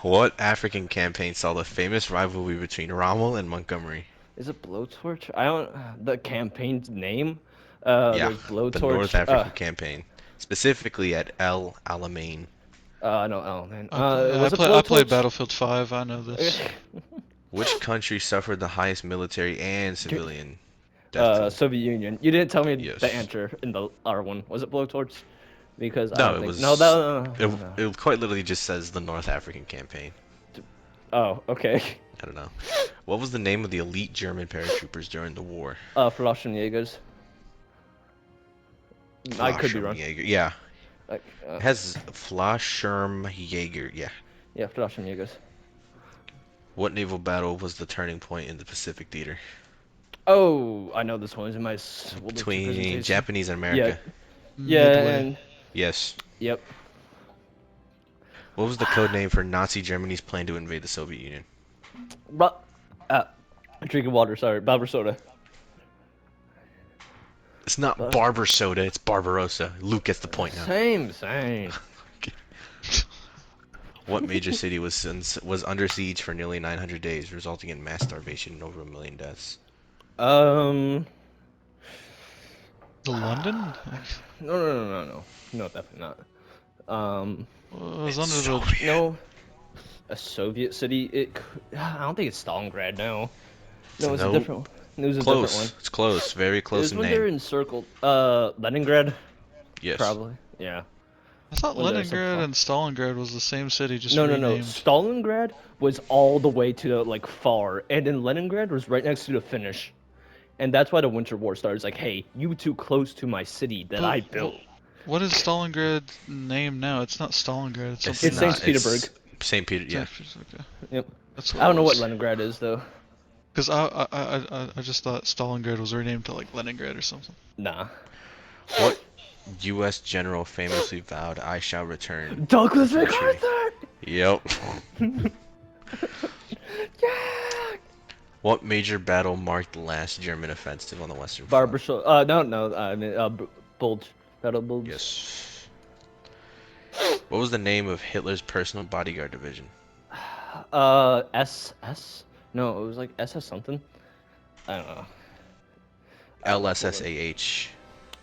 What African campaign saw the famous rivalry between Rommel and Montgomery? Is it Blowtorch? I don't. The campaign's name. Yeah, There's Blowtorch. the North African campaign, specifically at El Alamein. No, oh man. I Was it play Blowtorch? Battlefield 5. I know this. Which country suffered the highest military and civilian death toll? Soviet Union. You didn't tell me Yes. the answer in the R1. Was it Blowtorch? Because I No, don't it think... was. No, no. It quite literally just says the North African campaign. Oh, okay. I don't know. What was the name of the elite German paratroopers during the war? Fallschirmjägers. I could be wrong. Fallschirmjäger. Yeah, Like, it has Fallschirmjäger. Yeah. yeah, Fallschirmjägers. What naval battle was the turning point in the Pacific theater Oh, I know this one. It's in my World War II between presentation. Japanese and America? Yeah, Midway. and... Yes. Yep. What was the code name for Nazi Germany's plan to invade the Soviet Union? But, drinking water, sorry. Barber soda. It's not Barber Soda, it's Barbarossa. Luke gets the point now. Same. What major city was under siege for nearly 900 days, resulting in mass starvation and over 1 million deaths? The London? No, definitely not. It was under the. No, a Soviet city. I don't think it's Stalingrad. No, it's No. a different one. It was a Close. different one. It's close. Very It close was in when they were name. encircled. Leningrad, Yes. probably. Yeah. I thought When there's a Leningrad plot. and Stalingrad was the same city, just No. renamed. Stalingrad was all the way to like far, and then Leningrad was right next to the finish, and that's why the Winter War started. It's like, hey, you too close to my city that I built. What is Stalingrad's name now? It's not Stalingrad. It's something. It's Saint Petersburg. St. Peter. Yeah. Okay. Yep. That's I don't know it what was. Leningrad is though. Because I just thought Stalingrad was renamed to like Leningrad or something. Nah. What U.S. general famously vowed, "I shall return"? Douglas Country. MacArthur. Yep. Yeah. What major battle marked the last German offensive on the Western Front? Barbershop. No. I mean, Bulge. Battle Bulge. Yes. What was the name of Hitler's personal bodyguard division? SS. No, it was like SS something. I don't know. LSSAH.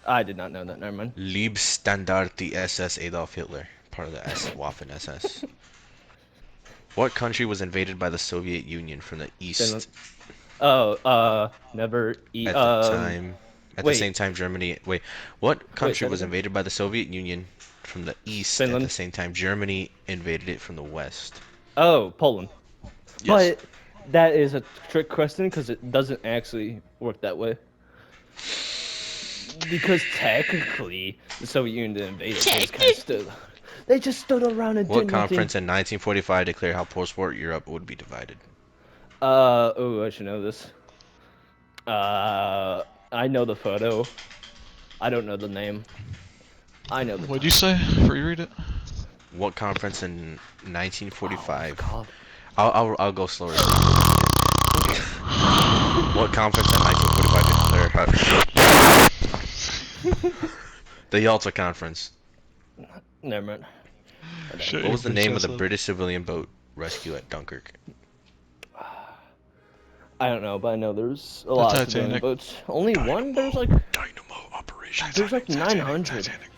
I did not know that. Never mind. Leibstandarte SS Adolf Hitler, part of the Waffen SS. What country was invaded by the Soviet Union from the east Finland. Oh, never eat. at the time? At wait. the same time, Germany. Wait, what country say was that again? invaded by the Soviet Union from the east Finland. at the same time Germany invaded it from the west? Oh, Poland. Yes. But that is a trick question because it doesn't actually work that way. Because technically, the Soviet Union didn't invade it. They just stood around and What did nothing. conference in 1945 declared how post-war Europe would be divided? I should know this. I know the photo. I don't know the name. I know the What'd you say? Before you read it? What conference in 1945? God. I'll go slower. What conference in 1945 declared how... The Yalta Conference. Never mind. Shut What was the your name bitch of the ass up. British civilian boat rescue at Dunkirk? I don't know, but I know there's a lot of civilian Titanic. boats. Only one? There's like Dynamo Operation. there's like 900. Titanic.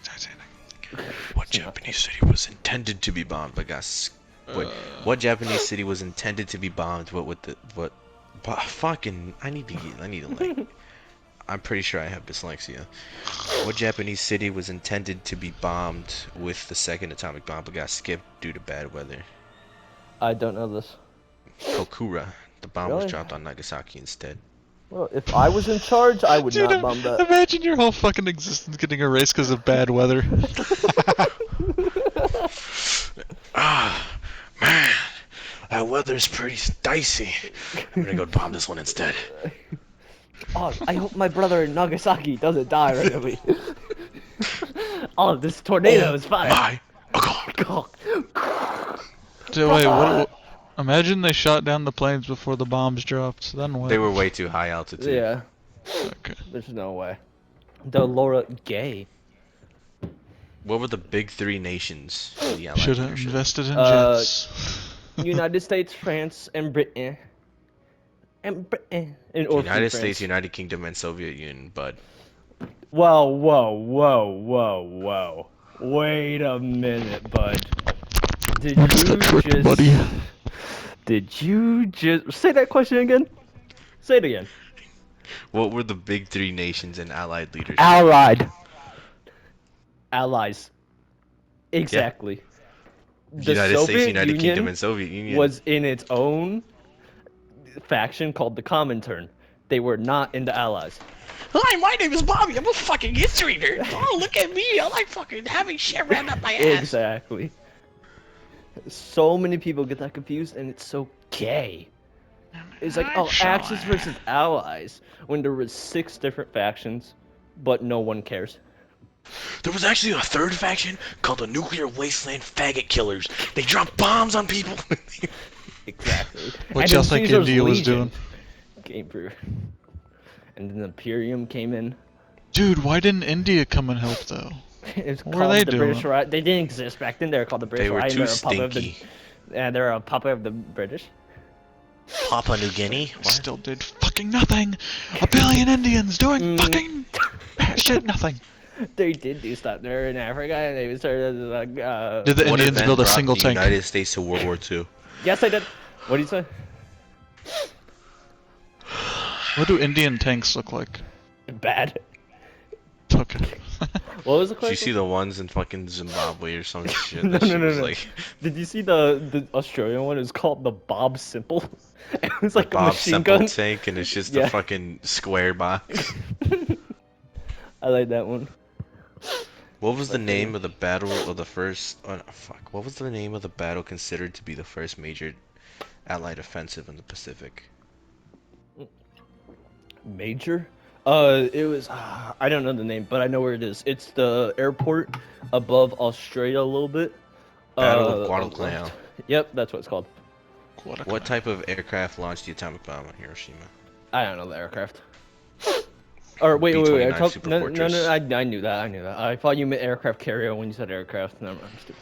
What Japanese city was intended to be bombed but got wait, what Japanese city was intended to be bombed but with the fucking I need to like I'm pretty sure I have dyslexia. What Japanese city was intended to be bombed with the second atomic bomb but got skipped due to bad weather? I don't know this. Kokura. The bomb was Really? dropped on Nagasaki instead. Well, if I was in charge, I would Dude, not bomb that. imagine your whole fucking existence getting erased because of bad weather. Ah, man, that weather's pretty dicey. I'm gonna go bomb this one instead. Oh, I hope my brother in Nagasaki doesn't die right away. Oh, this tornado is fine. My God. Dude, wait, what? Imagine they shot down the planes before the bombs dropped. Then what? They were way too high altitude. Yeah, Okay. there's no way. The Laura Gay. What were the big three nations in the Allied Should have leadership? invested in Uh, jets. United States, France, and Britain. And Britain. And or United Free States, France. United Kingdom, and Soviet Union, bud. Whoa, whoa, whoa, whoa, whoa. Wait a minute, bud. Did you just... Did you just... Say that question again? Say it again. What were the big three nations in Allied leadership? Allied. Allies. Exactly. The United Soviet States, United Union Kingdom, and Soviet Union. was in its own faction called the Comintern. They were not in the Allies. Hi, my name is Bobby. I'm a fucking history nerd. Oh, look at me. I like fucking having shit rammed up my ass. Exactly. So many people get that confused, and it's so gay. It's like, oh, Axis versus Allies, when there was 6 different factions, but no one cares. There was actually a third faction called the Nuclear Wasteland Faggot Killers. They dropped bombs on people. Exactly. What And y'all then think Caesar's India was Legion doing? Came through. And then Imperium came in. Dude, why didn't India come and help though? It's What were called they the doing? British Raj. They didn't exist back then. They were called the British They were Raj. too They're a puppet of the. stinky. Yeah, they're a puppet of the British. Papua New Guinea? What? Still did fucking nothing. A billion Indians doing fucking shit nothing. They did do stuff. They're in Africa, and they started like. Did the What Indians event build a brought single the tank? United States to World War II? Yes, I did. What did you say? What do Indian tanks look like? Bad. Okay. What was the Did question? you see the ones in fucking Zimbabwe or some shit? No, That no, shit no, was no. like Did you see the Australian one? It was called the Bob Simple. It was like a Bob machine Simple gun. tank, and it's just Yeah. a fucking square box. I like that one. What was the name of the battle of the first? Oh, no, fuck. What was the name of the battle considered to be the first major Allied offensive in the Pacific? Major? It was I don't know the name, but I know where it is. It's the airport above Australia a little bit. Battle of Guadalcanal. Yep, that's what it's called. What type of aircraft launched the atomic bomb on Hiroshima? I don't know the aircraft. Or wait. B-29 I Super no, Fortress. I knew that. I knew that. I thought you meant aircraft carrier when you said aircraft. Never mind. I'm stupid.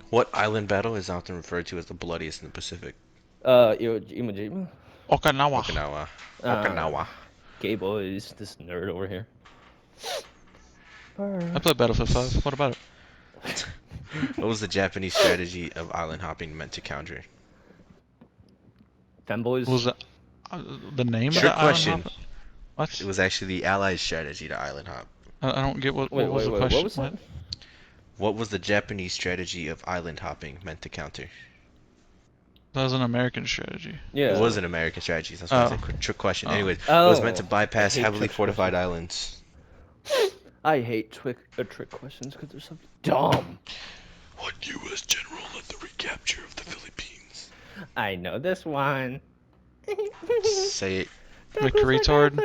What island battle is often referred to as the bloodiest in the Pacific? Iwo Jima. Okinawa. Okinawa. Ah. Okinawa. Gay boys, this nerd over here. I played Battlefield 5. What about it? What was the Japanese strategy of island hopping meant to counter? Femboys. What was that? The name Trick of that question. island? hop? What? It was actually the Allies' strategy to island hop. I don't get what Wait, was wait, the wait, question. what was that? What was the Japanese strategy of island hopping meant to counter? That was an American strategy. Yeah. It was an American strategy. That's why I said trick question. Oh. Anyways, it was meant to Oh, bypass I hate heavily trick fortified islands. I hate trick questions because they're so dumb. What U.S. general led the recapture of the Philippines? I know this one. Say it. McRetard.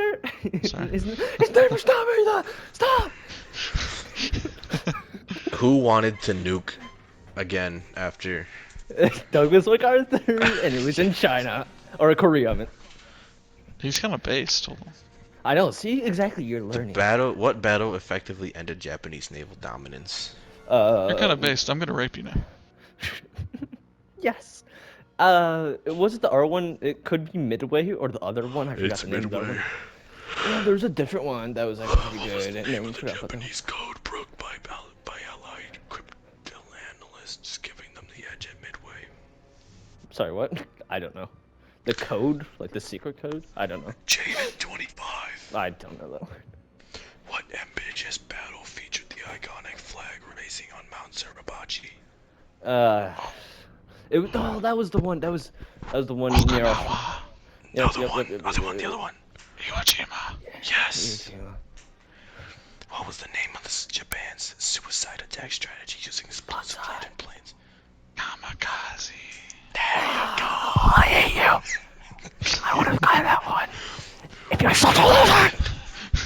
Sorry. His name is Stop! Who wanted to nuke again after? Douglas MacArthur, and it was in China or Korea. I mean. He's kind of based. Hold on. I know. See, exactly. You're learning. What battle effectively ended Japanese naval dominance? You're kind of based. I'm gonna rape you now. Yes. Was it the R one? It could be Midway or the other one. I forgot the name of that one. Yeah, there was a different one that was like pretty good, and everyone forgot about them. Code broke by Allied cryptanalysts, giving them the edge at Midway. Sorry, what? I don't know. The code, like the secret code? I don't know. Jaden 25. I don't know though. What ambitious battle featured the iconic flag raising on Mount Suribachi? It was, oh, that was the one. That was the one near. The other one. Iwo Jima. Yes. What was the name of Japan's suicide attack strategy using explosive landing planes? Kamikaze. There you go. I hate you. I would have gotten that one. If you're such a loser.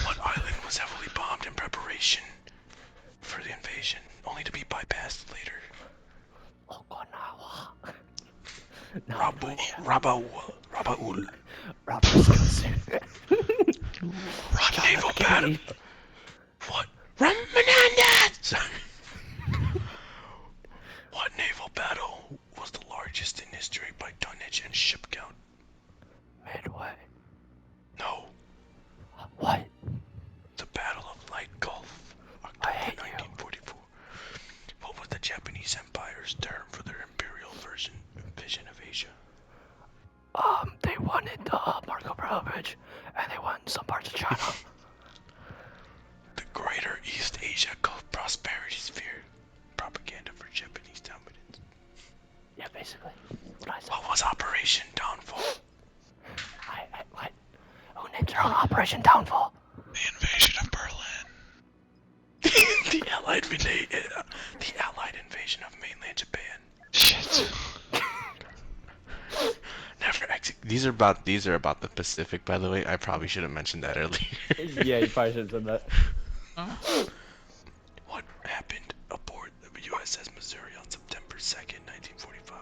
What island was heavily bombed in preparation for the invasion, only to be bypassed later? Okinawa. Rabaul. Naval battle. What? Ramananda! What naval battle was the largest in history by tonnage and ship count? Midway. No, What? the Battle of Light Gulf, I October hate you. 1944. What was the Japanese Empire's term for their imperial vision of Asia? They wanted the Marco Polo Bridge, and they won some parts of China. The Greater East Asia Gulf Prosperity Sphere, propaganda for Japanese dominance. Yeah, basically. What I said. What was Operation Downfall? What? Who named their own Operation Downfall? The invasion of Berlin. the Allied invasion of mainland Japan. Shit. These are about the Pacific, by the way. I probably should have mentioned that earlier. Yeah, you probably should have said that. Oh. What happened aboard the USS Missouri on September 2nd, 1945?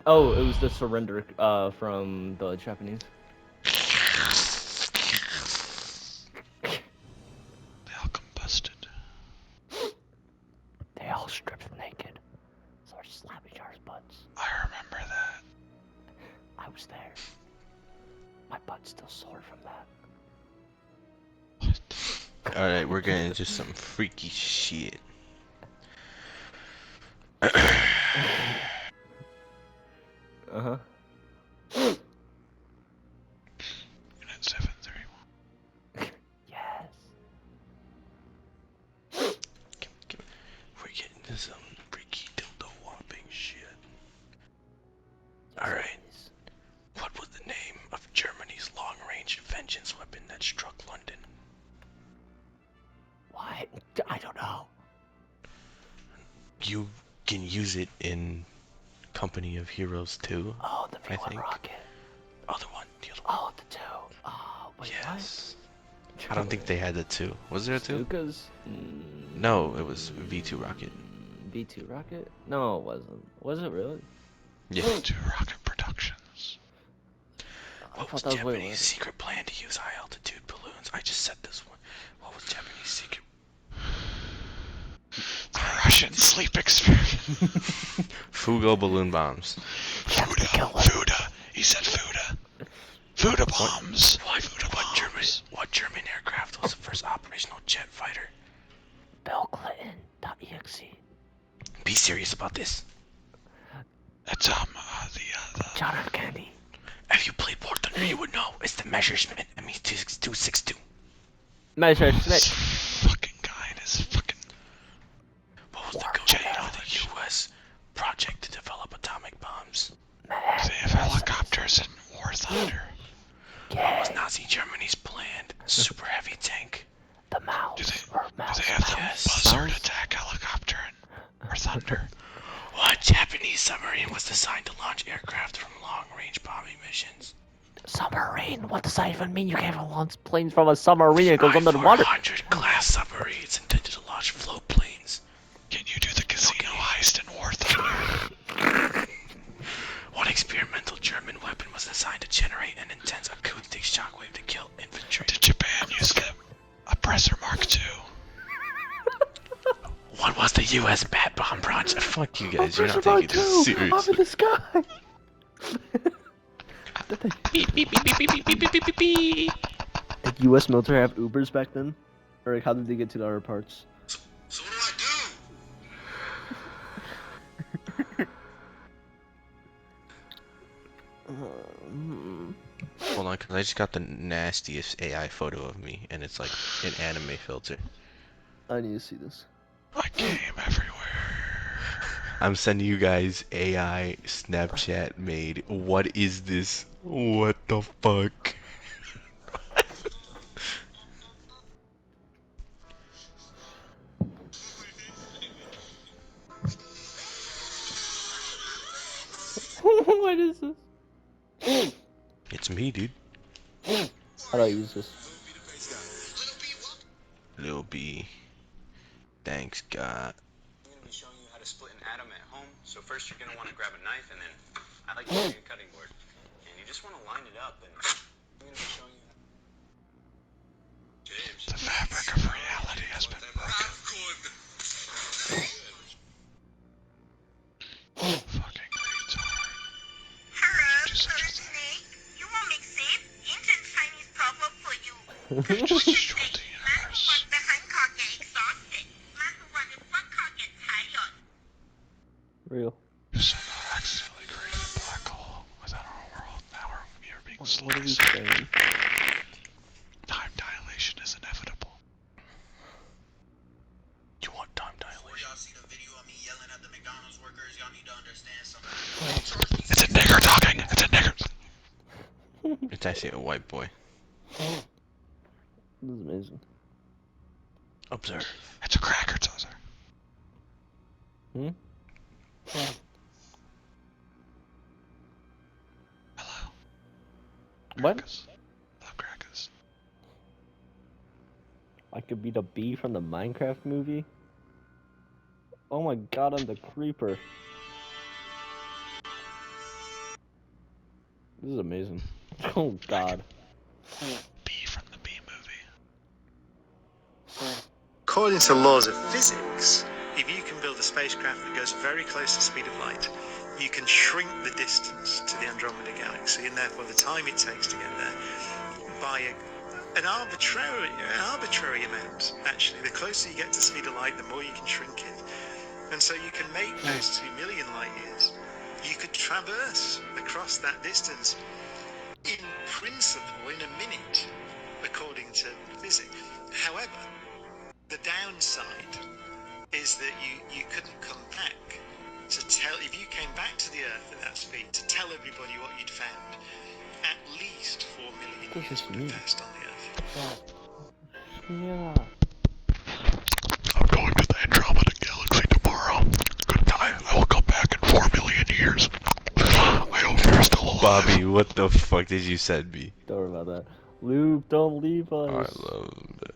Oh, it was the surrender from the Japanese. They all combusted. They all stripped naked. Started slapping each other's butts. I remember that. I was there. My butt's still sore from that. Alright, we're getting into some freaky shit. Uh-huh. Unit 731. Yes. We're getting into some freaky dildo whopping shit. Alright. What was the name of Germany's long-range vengeance weapon that struck London? What? I don't know. You can use it in Company of Heroes too. Oh, the I V1 think. rocket. Other one, the other one. Oh, the 2. Oh, wait, Yes. I don't think they had the 2. Was there a 2? Stukas? No, it was V2 rocket. V2 rocket? No, it wasn't. Was it really? Yeah. Two Rocket Productions. I What was thought that was way Japanese later. secret plan to use high altitude balloons? I just said this one. What was Japanese secret? The Russian sleep experiment. Fugo balloon bombs. Fuda. He said Fuda. Fuda bombs. What German aircraft was the first operational jet fighter? Bill Clinton.exe. Be serious about this. It's the John F. Kennedy. If you played War Thunder, you would know. It's the Messerschmitt ME-262. Measure this Schmidt. fucking guy and his fucking. What was the go-to of the U.S. project to develop atomic bombs? They have helicopters in War Thunder. What was Nazi Germany's planned super heavy tank? The mouse. Do they or mouse. have the Yes. buzzard attack helicopter in War Thunder? What Japanese submarine was designed to launch aircraft from long-range bombing missions? Submarine? What does that even mean? You can't even launch planes from a submarine. It goes under the water. I-400 class submarines intended to launch float planes. Can you do the casino heist in War Thunder? What experimental German weapon was designed to generate an intense acoustic shockwave to kill infantry? Did Japan use the oppressor Mark II? U.S. bat bomb project. Fuck you guys. You're not Pressure taking this Mode 2! I'm seriously. in the sky! Beep, beep, beep, beep, beep, beep, beep, beep, beep, beep. Did U.S. military have Ubers back then? Or like, how did they get to the other parts? So what do I do? Hold on, cause I just got the nastiest AI photo of me, and it's like an anime filter. I need to see this. I came everywhere. I'm sending you guys AI Snapchat made. What is this? What the fuck? What is this? It's me, dude. How do I use this? Lil B. Thanks, God. I'm going to be showing you how to split an atom at home. So first you're going to want to grab a knife, and then I like using a cutting board. And you just want to line it up, and I'm going to be showing you how. James. The fabric of reality has been broken. Fucking retard. Hello, Do such a thing. Snake. You want make safe? Ancient Chinese proverb for you. You just destroyed the Man who universe. runs behind car get exhausted. Man who runs in front car get tired. Real. You somehow accidentally created a black hole within our world. Now we are being What are we sliced. saying? Time dilation is inevitable. You want time dilation? Y'all see the video of me yelling at the McDonald's workers? Y'all need to understand something. It's a nigger talking. It's a nigger. It's actually a white boy. This is amazing. Observe. It's a cracker tosser. Hmm? Hello. What? Crackers. Hello, crackers. I could be the bee from the Minecraft movie? Oh my god, I'm the creeper. This is amazing. Oh god. B from the B movie. According to laws of physics, if you can build a spacecraft that goes very close to the speed of light, you can shrink the distance to the Andromeda Galaxy, and therefore the time it takes to get there by an arbitrary amount. Actually, the closer you get to the speed of light, the more you can shrink it. And so you can make those 2 million light years. You could traverse across that distance in principle in a minute, according to physics. However, the downside is that you couldn't come back to tell, if you came back to the Earth at that speed, to tell everybody what you'd found. At least 4 million What does years this would have mean? passed on the Earth. Yeah. I'm going to the Andromeda Galaxy tomorrow. Good night. I will come back in 4 million years. I hope you're still alive. Bobby, what the fuck did you send me? Don't worry about that. Luke, don't leave I us. love that.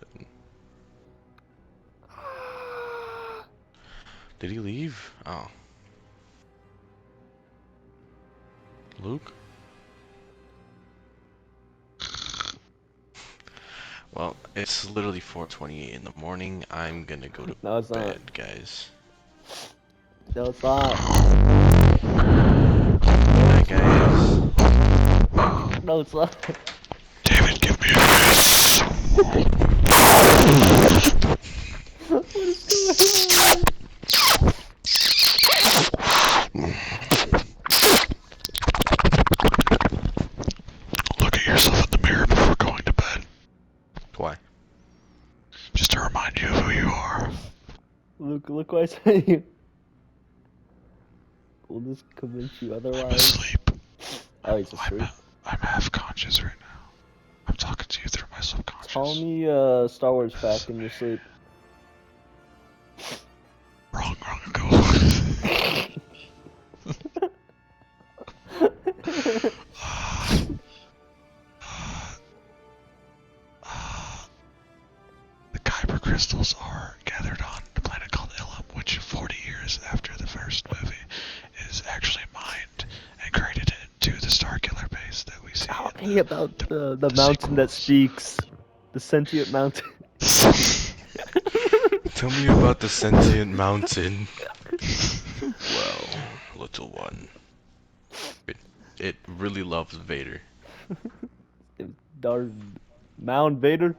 Did he leave? Oh. Luke? Well, it's literally 4:28 in the morning. I'm gonna go to No, it's not. bed, guys. No, it's not. Good night, guys. No, it's not. David, give me a kiss. What is going on? Look at yourself in the mirror before going to bed. Why? Just to remind you of who you are. Luke, look what I sent you. Will this convince you I'm otherwise? asleep. Oh, he's asleep. I'm half conscious right now. I'm talking to you through my subconscious. Tell me Star Wars fact in your sleep. Wrong, go. The Kyber crystals are gathered on the planet called Ilum, which 40 years after the first movie is actually mined and created into the Starkiller base that we see. Tell in me about the the mountain that sequels. speaks. The sentient mountain. Tell me about the sentient mountain. Well, little one. It really loves Vader. Darth Mount Vader.